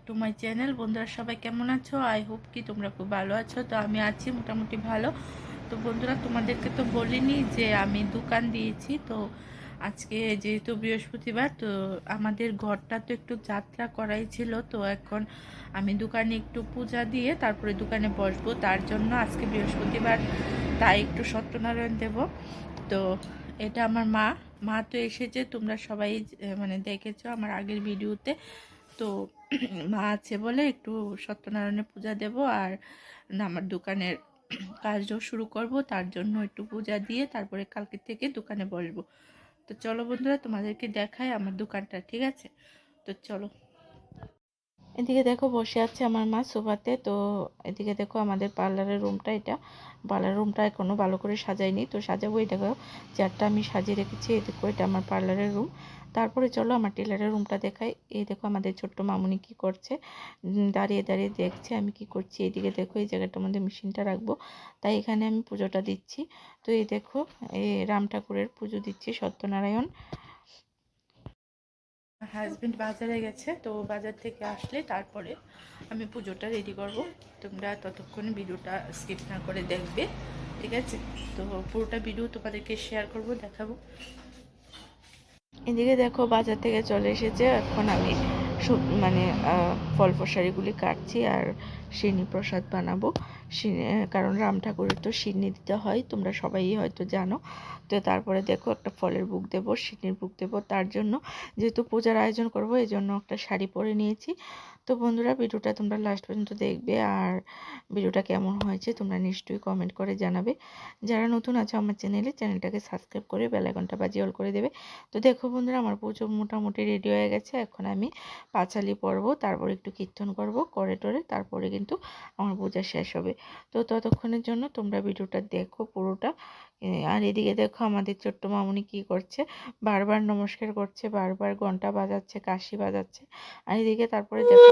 To my channel. বন্ধুরা সবাই কেমন আছো? আই হোপ কি তোমরা খুব ভালো আছো। তো আমি আছি মোটামুটি ভালো। তো বন্ধুরা তোমাদেরকে তো বলিনি যে আমি দোকান দিয়েছি। তো আজকে যেহেতু বৃহস্পতিবার, তো আমাদের ঘরটা তো একটু যাত্রা করাই ছিল। তো এখন আমি দোকানে একটু পূজা দিয়ে তারপরে দোকানে বসবো, তার জন্য আজকে বৃহস্পতিবার, তাই একটু সত্যনারায়ণ দেব। তো এটা আমার মা মা তো এসেছে, তোমরা সবাই মানে দেখেছো আমার আগের ভিডিওতে। তো মা আছে বলে একটু সত্যনারায়ণের পূজা দেব, আর আমার দোকানের কাজও শুরু করব, তার জন্য একটু পূজা দিয়ে তারপরে কালকে থেকে দোকানে বসবো। তো চলো বন্ধুরা তোমাদেরকে দেখাই আমার দোকানটা, ঠিক আছে? তো চলো। এদিকে দেখো বসে আছে আমার মা সোফাতে। তো এদিকে দেখো আমাদের পার্লারের রুমটা, এটা পার্লার রুমটা এখনো ভালো করে সাজাইনি, তো সাজাবো। এই দেখো চেয়ারটা আমি সাজিয়ে রেখেছি, এই দেখো এটা আমার পার্লারের রুম। তারপরে চলো আমার টেলারের রুমটা দেখাই। এই দেখো আমাদের ছোট্ট মামুনি কি করছে, দাঁড়িয়ে দাঁড়িয়ে দেখছে আমি কি করছি। এইদিকে দেখো এই জায়গাটার মধ্যে মেশিনটা রাখবো, তাই এখানে আমি পুজোটা দিচ্ছি। তো এই দেখো এই রাম ঠাকুরের পুজো দিচ্ছি, সত্যনারায়ণ। হাজবেন্ড বাজারে গেছে, তো বাজার থেকে আসলে তারপরে আমি পুজোটা রেডি করব। তোমরা ততক্ষণ ভিডিওটা স্কিপ না করে দেখবে, ঠিক আছে? তো পুরোটা ভিডিও তোমাদেরকে শেয়ার করব, দেখাবো। এদিকে দেখো বাজার থেকে চলে এসেছে, এখন আমি মানে ফল প্রসারিগুলি কাটছি আর সিন্নি প্রসাদ বানাবো। কারণ রাম ঠাকুরের তো সিন্নি দিতে হয়, তোমরা সবাই হয়তো জানো। তো তারপরে দেখো একটা ফলের বুক দেবো, সিন্নির বুক দেবো, তার জন্য যেহেতু পূজার আয়োজন করব এই জন্য একটা শাড়ি পরে নিয়েছি। তো বন্ধুরা ভিডিওটা তোমরা লাস্ট পর্যন্ত দেখবে, আর ভিডিওটা কেমন হয়েছে তোমরা নিশ্চয়ই কমেন্ট করে জানাবে। যারা নতুন আছে আমার চ্যানেলটাকে সাবস্ক্রাইব করে বেল আইকনটা বাজিয়ে অল করে দেবে। তো দেখো বন্ধুরা আমার পুজো মোটামুটি রেডি হয়ে গেছে, এখন আমি পাঁচালি পরবো, তারপর একটু কীর্তন করব করে টরে, তারপরে কিন্তু আমার পূজা শেষ হবে। তো ততক্ষণের জন্য তোমরা ভিডিওটা দেখো পুরোটা। আর এদিকে দেখো আমাদের ছোট্ট মামুনি কি করছে, বারবার নমস্কার করছে, বারবার ঘন্টা বাজাচ্ছে, কাশি বাজাচ্ছে। আর এদিকে তারপরে দেখো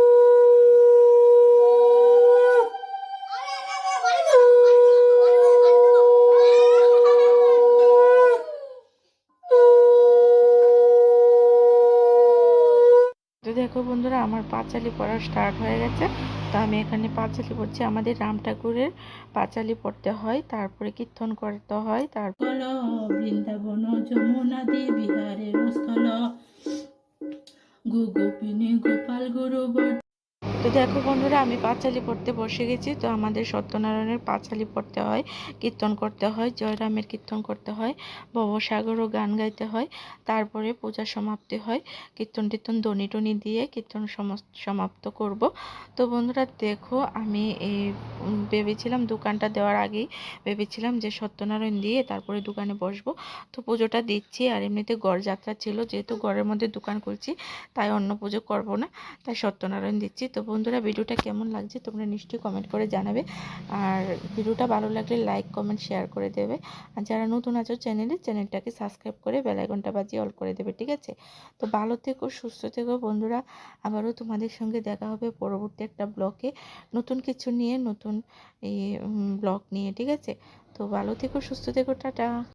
তো দেখো বন্ধুরা আমার পাঁচালি পড়া স্টার্ট হয়ে গেছে। তো আমি এখানে পাঁচালি পড়ছি। আমাদের রাম ঠাকুরের পাঁচালি পড়তে হয়, তারপরে কীর্তন করতে হয়, তারপর বৃন্দাবন যমুনাদি বিহারের স্থল গোপিনী গোপাল গুরু। তো দেখো বন্ধুরা আমি পাঁচালি পড়তে বসে গেছি। তো আমাদের সত্যনারায়ণের পাঁচালি পড়তে হয়, কীর্তন করতে হয়, জয়রামের কীর্তন করতে হয়, ভবসাগরও গান গাইতে হয়, তারপরে পূজা সমাপ্তি হয়। কীর্তন টীর্তন দনি টনি দিয়ে কীর্তন সমাপ্ত করব। তো বন্ধুরা দেখো আমি এই ভেবেছিলাম দোকানটা দেওয়ার আগেই ভেবেছিলাম যে সত্যনারায়ণ দিয়ে তারপরে দোকানে বসবো। তো পুজোটা দিচ্ছি, আর এমনিতে গড় যাত্রা ছিল, যেহেতু ঘরের মধ্যে দোকান খুলছি তাই অন্য পুজো করব না, তাই সত্যনারায়ণ দিচ্ছি। তো বন্ধুরা ভিডিওটা কেমন লাগছে তোমরা নিশ্চয়ই কমেন্ট করে জানাবে, আর ভিডিওটা ভালো লাগলে লাইক কমেন্ট শেয়ার করে দেবে। আর যারা নতুন আছো চ্যানেলটাকে সাবস্ক্রাইব করে বেল আইকনটা বাজিয়ে অল করে দেবে, ঠিক আছে? তো ভালো থেকো, সুস্থ থেকো বন্ধুরা। আবারও তোমাদের সঙ্গে দেখা হবে পরবর্তী একটা ব্লগে, নতুন কিছু নিয়ে, নতুন এই ব্লগ নিয়ে, ঠিক আছে? তো ভালো থেকো, সুস্থ থেকো, টাটা।